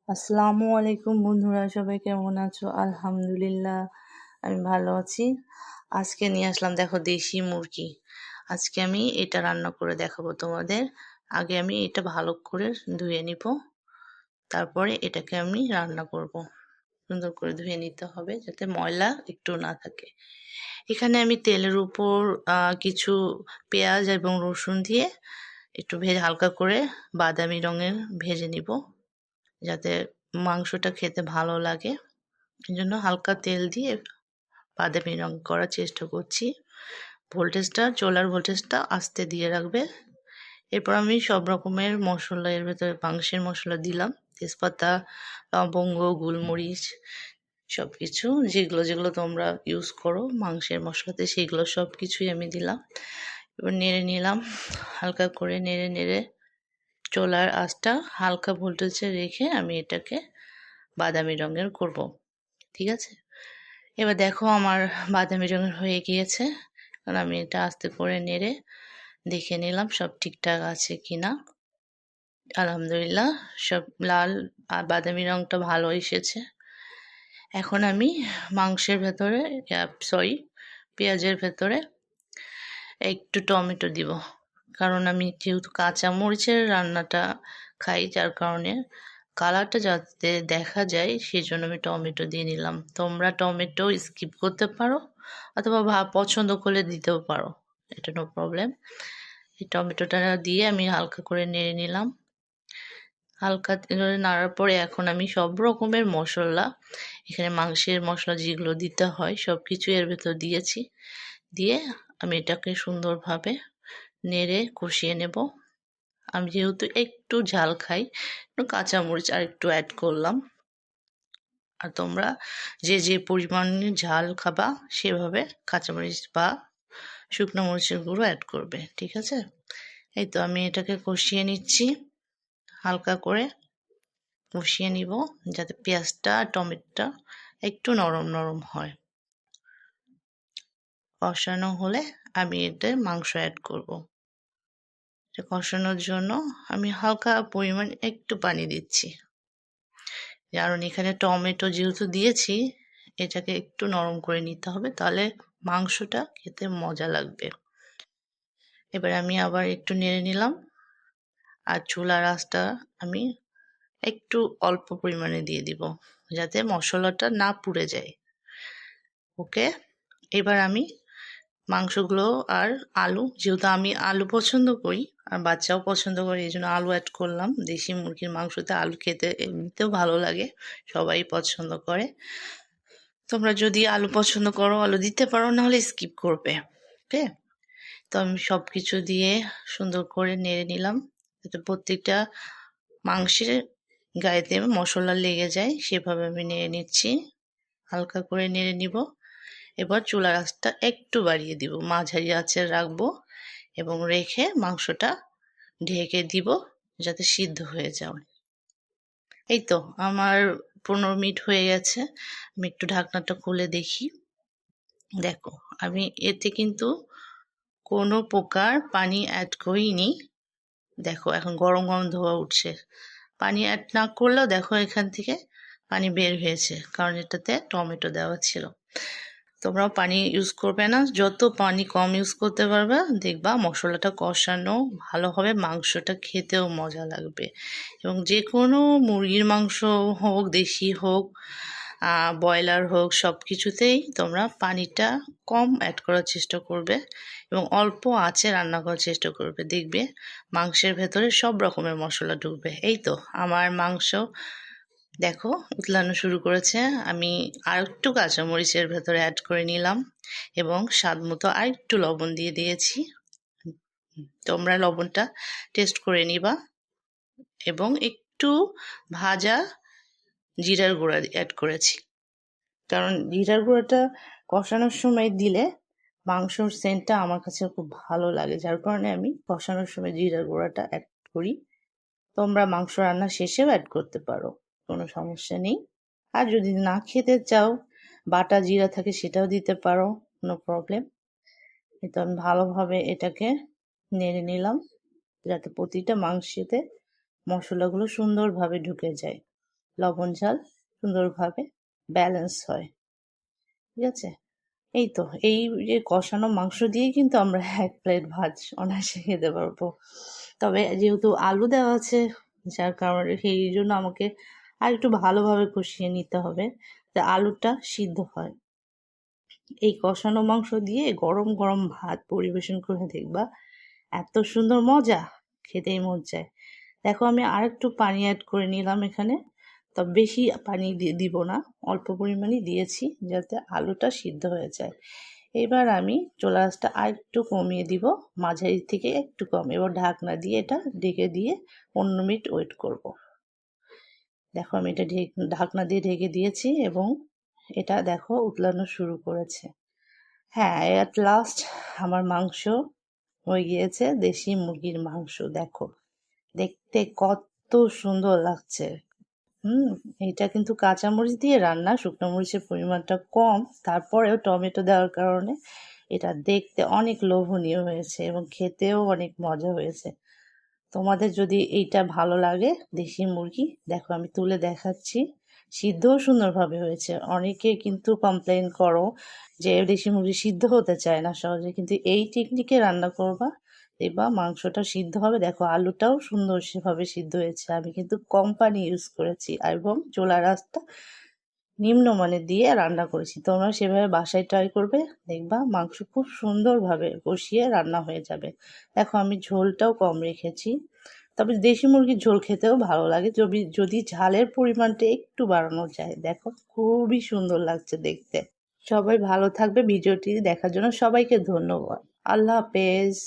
আসসালামু আলাইকুম বন্ধুরা, সবাই কেমন আছো? আলহামদুলিল্লাহ, আমি ভালো আছি। আজকে নিয়ে আসলাম, দেখো, দেশি মুরগি। আজকে আমি এটা রান্না করে দেখাবো তোমাদের। আগে আমি এটা ভালো করে ধুয়ে নিব, তারপরে এটাকে আমি রান্না করব। সুন্দর করে ধুয়ে নিতে হবে যাতে ময়লা একটু না থাকে। এখানে আমি তেলের উপর কিছু পেঁয়াজ এবং রসুন দিয়ে একটু ভেজে হালকা করে বাদামি রঙের ভেজে নিব, যাতে মাংসটা খেতে ভালো লাগে। এই জন্য হালকা তেল দিয়ে বাদামি রং করার চেষ্টা করছি। চুলার ভোল্টেজটা আস্তে দিয়ে রাখবে। এরপর আমি সব রকমের মশলা এর ভেতরে মাংসের মশলা দিলাম, তেজপাতা, লবঙ্গ, গোলমরিচ, সব কিছু যেগুলো যেগুলো তোমরা ইউজ করো মাংসের মশলাতে, সেগুলো সব কিছুই আমি দিলাম। এবার নেড়ে নিলাম, হালকা করে নেড়ে নেড়ে চুলার আঁচটা হালকা ভোল্টেজে রেখে আমি এটাকে বাদামি রঙের করব। ঠিক আছে, এবার দেখো আমার বাদামি রঙের হয়ে গিয়েছে। কারণ আমি এটা আস্তে করে নেড়ে দেখে নিলাম সব ঠিকঠাক আছে কিনা। আলহামদুলিল্লাহ, সব লাল আর বাদামি রঙটা ভালো এসেছে। এখন আমি মাংসের ভেতরে পেঁয়াজের ভেতরে একটু টমেটো দিব। কারণ আমি যেহেতু কাঁচা মরিচের রান্নাটা খাই, যার কারণে কালারটা যাতে দেখা যায় সেই জন্য আমি টমেটো দিয়ে নিলাম। তোমরা টমেটো স্কিপ করতে পারো অথবা পছন্দ করলে দিতেও পারো, এটা নো প্রবলেম। এই টমেটোটা দিয়ে আমি হালকা করে নেড়ে নিলাম। হালকা নাড়ার পরে এখন আমি সব রকমের মশলা, এখানে মাংসের মশলা যেগুলো দিতে হয় সব কিছু এর ভেতর দিয়েছি। দিয়ে আমি এটাকে সুন্দরভাবে নেড়ে কষিয়ে নেব। আমি যেহেতু একটু ঝাল খাই, একটু কাঁচামরিচ আর একটু অ্যাড করলাম। আর তোমরা যে যে পরিমাণে ঝাল খাবা সেভাবে কাঁচামরিচ বা শুকনো মরিচের গুঁড়ো অ্যাড করবে, ঠিক আছে? এই তো আমি এটাকে কষিয়ে নিচ্ছি, হালকা করে কষিয়ে নিব যাতে পেঁয়াজটা টমেটোটা একটু নরম নরম হয়। কষানো হলে আমি এতে মাংস অ্যাড করব। এটা কষানোর জন্য আমি হালকা পরিমাণ একটু পানি দিচ্ছি, কারণ এখানে টমেটো যেহেতু দিয়েছি এটাকে একটু নরম করে নিতে হবে, তাহলে মাংসটা খেতে মজা লাগবে। এবার আমি আবার একটু নেড়ে নিলাম, আর চুলার আঁচটা আমি একটু অল্প পরিমাণে দিয়ে দিব যাতে মশলাটা না পুড়ে যায়। ওকে, এবার আমি মাংসগুলো আর আলু, যেহেতু আমি আলু পছন্দ করি আর বাচ্চাও পছন্দ করে, এই জন্য আলু অ্যাড করলাম। দেশি মুরগির মাংসতে আলু খেতে এমনিতেও ভালো লাগে, সবাই পছন্দ করে। তোমরা যদি আলু পছন্দ করো আলু দিতে পারো, নাহলে স্কিপ করবে। ওকে, তো আমি সব কিছু দিয়ে সুন্দর করে নেড়ে নিলাম যাতে প্রত্যেকটা মাংসের গায়েতে মশলা লেগে যায়, সেভাবে আমি নেড়ে নিচ্ছি। হালকা করে নেড়ে নিব। এবার চুলার আঁচটা একটু বাড়িয়ে দিব, মাঝারি আঁচে রাখবো এবং রেখে মাংসটা ঢেকে দিব যাতে সিদ্ধ হয়ে যায়। এই তো আমার 15 মিনিট হয়ে গেছে। আমি একটু ঢাকনাটা খুলে দেখি। দেখো, আমি এতে কিন্তু কোনো প্রকার পানি অ্যাড করিনি। দেখো এখন গরম গরম ধোয়া উঠছে। পানি অ্যাড না করলেও দেখো এখান থেকে পানি বের হয়েছে, কারণ এটাতে টমেটো দেওয়া ছিল। তোমরাও পানি ইউজ করবে না, যত পানি কম ইউজ করতে পারবে দেখবা মশলাটা কষানো ভালো হবে, মাংসটা খেতেও মজা লাগবে। এবং যে কোনো মুরগির মাংস হোক, দেশি হোক, ব্রয়লার হোক, সব কিছুতেই তোমরা পানিটা কম অ্যাড করার চেষ্টা করবে এবং অল্প আঁচে রান্না করার চেষ্টা করবে। দেখবে মাংসের ভেতরে সব রকমের মশলা ঢুকবে। এই তো আমার মাংস দেখো উতলানো শুরু করেছে। আমি আর একটু কাঁচামরিচের ভেতরে অ্যাড করে নিলাম এবং স্বাদ মতো আর একটু লবণ দিয়ে দিয়েছি। তোমরা লবণটা টেস্ট করে নিবা এবং একটু ভাজা জিরার গুঁড়া অ্যাড করেছি, কারণ জিরার গুঁড়াটা কষানোর সময় দিলে মাংসর সেন্টটা আমার কাছে খুব ভালো লাগে, যার কারণে আমি কষানোর সময় জিরার গুঁড়াটা অ্যাড করি। তোমরা মাংস রান্না শেষেও অ্যাড করতে পারো, কোনো সমস্যা নেই। আর যদি না খেতে চাও, বাটা জিরা থাকে সেটাও দিতে পারো, নো প্রবলেম। কিন্তু আমি ভালোভাবে এটাকে নেড়ে নিলাম যাতে প্রতিটা মাংসেতে মশলাগুলো সুন্দরভাবে ঢুকে যায়। লবণ ঝাল সুন্দরভাবে ব্যালেন্স হয়। ঠিক আছে? এই তো এই যে কষানো মাংস দিয়েই কিন্তু আমরা ১ প্লেট ভাত অনায়াসে খেতে পারবো। তবে যেহেতু আলু দেওয়া আছে যার কারণে সেই জন্য আমাকে আরেকটু ভালোভাবে কষিয়ে নিতে হবে যে আলুটা সিদ্ধ হয়। এই কষানো মাংস দিয়ে গরম গরম ভাত পরিবেশন করে দেখবা এত সুন্দর মজা, খেতেই মন চায়। দেখো আমি আরেকটু পানি অ্যাড করে নিলাম এখানে, তবে বেশি পানি দিব না, অল্প পরিমাণই দিয়েছি যাতে আলুটা সিদ্ধ হয়ে যায়। এবার আমি চুলা আঁচটা আরেকটু কমিয়ে দিব, মাঝারি থেকে একটু কম। এবার ঢাকনা দিয়ে এটা ঢেকে দিয়ে ১৫ মিনিট ওয়েট করব। দেখো আমি এটা ঢাকনা দিয়ে ঢেকে দিয়েছি এবং এটা দেখো উতলানো শুরু করেছে। হ্যাঁ, এট লাস্ট আমার মাংস হয়ে গিয়েছে, দেশি মুরগির মাংস। দেখো দেখতে কত সুন্দর লাগছে। এটা কিন্তু কাঁচামরিচ দিয়ে রান্না, শুকনো মরিচের পরিমাণটা কম, তারপরেও টমেটো দেওয়ার কারণে এটা দেখতে অনেক লোভনীয় হয়েছে এবং খেতেও অনেক মজা হয়েছে। তোমাদের যদি এইটা ভালো লাগে দেশি মুরগি, দেখো আমি তুলে দেখাচ্ছি, সিদ্ধও সুন্দরভাবে হয়েছে। অনেকে কিন্তু কমপ্লেন করো যে দেশি মুরগি সিদ্ধ হতে চায় না সহজে, কিন্তু এই টেকনিকে রান্না করবা দেখবা মাংসটা সিদ্ধ হবে। দেখো আলুটাও সুন্দর সেভাবে সিদ্ধ হয়েছে। আমি কিন্তু কম পানি ইউজ করেছি এবং চুলার আঁচটা নিম্নমানের দিয়ে রান্না করেছি। তোমরা সেভাবে বাসায় ট্রাই করবে, দেখবা মাংস খুব সুন্দরভাবে কষিয়ে রান্না হয়ে যাবে। দেখো আমি ঝোলটাও কম রেখেছি, তবে দেশি মুরগির ঝোল খেতেও ভালো লাগে যদি যদি ঝালের পরিমাণটা একটু বাড়ানো যায়। দেখো খুবই সুন্দর লাগছে দেখতে। সবাই ভালো থাকবে। ভিডিওটি দেখার জন্য সবাইকে ধন্যবাদ। আল্লাহ হাফেজ।